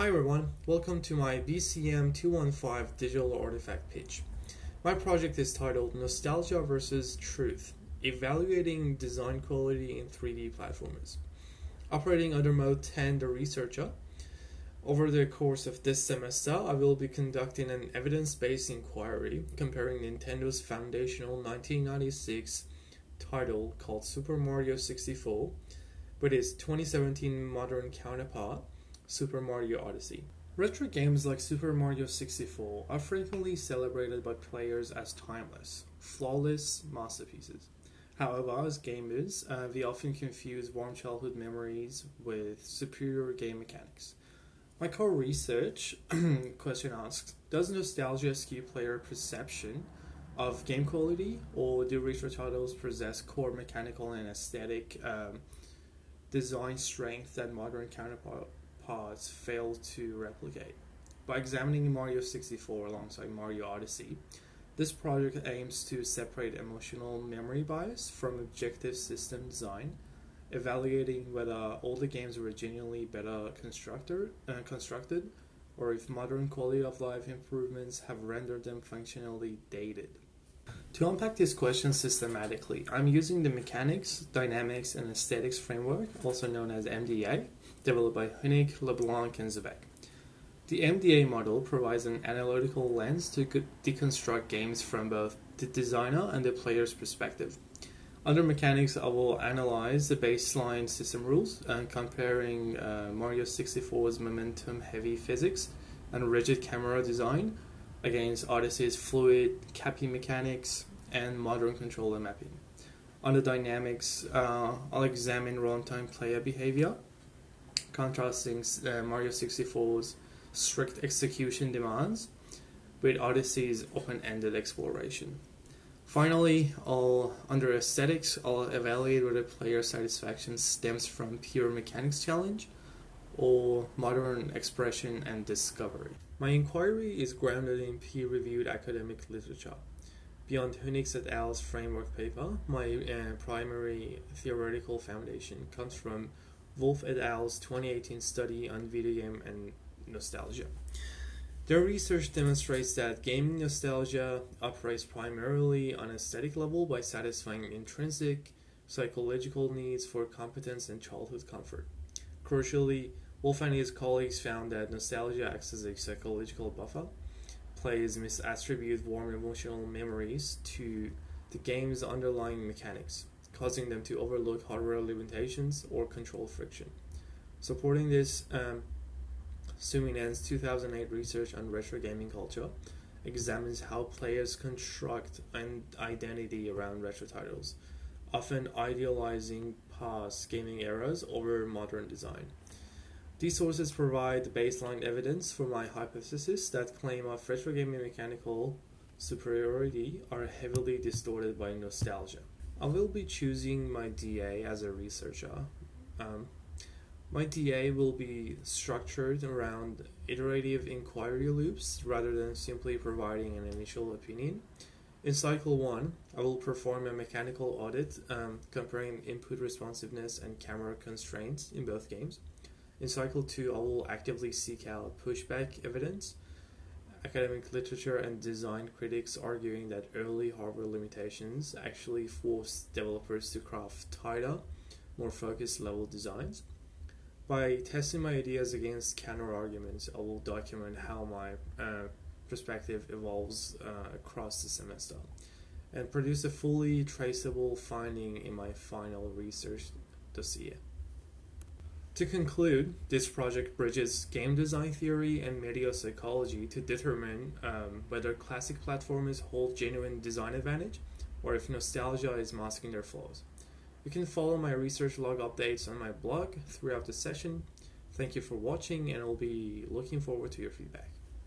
Hi everyone, welcome to my BCM215 digital artifact page. My project is titled Nostalgia versus Truth, Evaluating Design Quality in 3D Platformers. Operating under Mode 10 the Researcher, over the course of this semester I will be conducting an evidence-based inquiry comparing Nintendo's foundational 1996 title called Super Mario 64 with its 2017 modern counterpart, Super Mario Odyssey. Retro games like Super Mario 64 are frequently celebrated by players as timeless, flawless masterpieces. However, as gamers, we often confuse warm childhood memories with superior game mechanics. My core research question asks, does nostalgia skew player perception of game quality, or do retro titles possess core mechanical and aesthetic design strength that modern counterparts fail to replicate? By examining Mario 64 alongside Mario Odyssey, this project aims to separate emotional memory bias from objective system design, evaluating whether all the games were genuinely better constructed, or if modern quality of life improvements have rendered them functionally dated. To unpack this question systematically, I'm using the Mechanics, Dynamics, and Aesthetics framework, also known as MDA, developed by Hunig, LeBlanc, and Zebek. The MDA model provides an analytical lens to deconstruct games from both the designer and the player's perspective. Under Mechanics, I will analyze the baseline system rules, comparing Mario 64's momentum-heavy physics and rigid camera design against Odyssey's fluid, cappy mechanics, and modern controller mapping. On the Dynamics, I'll examine runtime player behavior, contrasting Mario 64's strict execution demands with Odyssey's open-ended exploration. Finally, under Aesthetics, I'll evaluate whether player satisfaction stems from pure mechanics challenge or modern expression and discovery. My inquiry is grounded in peer-reviewed academic literature. Beyond Hunig et al.'s framework paper, my primary theoretical foundation comes from Wolf et al.'s 2018 study on video game and nostalgia. Their research demonstrates that gaming nostalgia operates primarily on an aesthetic level by satisfying intrinsic psychological needs for competence and childhood comfort. Crucially, Wolf and his colleagues found that nostalgia acts as a psychological buffer. Players misattribute warm emotional memories to the game's underlying mechanics, causing them to overlook hardware limitations or control friction. Supporting this, Suminen's 2008 research on retro gaming culture examines how players construct an identity around retro titles, often idealizing past gaming eras over modern design. These sources provide the baseline evidence for my hypothesis that claim of retro gaming mechanical superiority are heavily distorted by nostalgia. I will be choosing my DA as a researcher. My DA will be structured around iterative inquiry loops rather than simply providing an initial opinion. In Cycle 1, I will perform a mechanical audit comparing input responsiveness and camera constraints in both games. In Cycle 2, I will actively seek out pushback evidence, academic literature and design critics arguing that early hardware limitations actually forced developers to craft tighter, more focused level designs. By testing my ideas against counter-arguments, I will document how my perspective evolves across the semester and produce a fully traceable finding in my final research dossier. To conclude, this project bridges game design theory and media psychology to determine whether classic platformers hold genuine design advantage or if nostalgia is masking their flaws. You can follow my research log updates on my blog throughout the session. Thank you for watching, and I'll be looking forward to your feedback.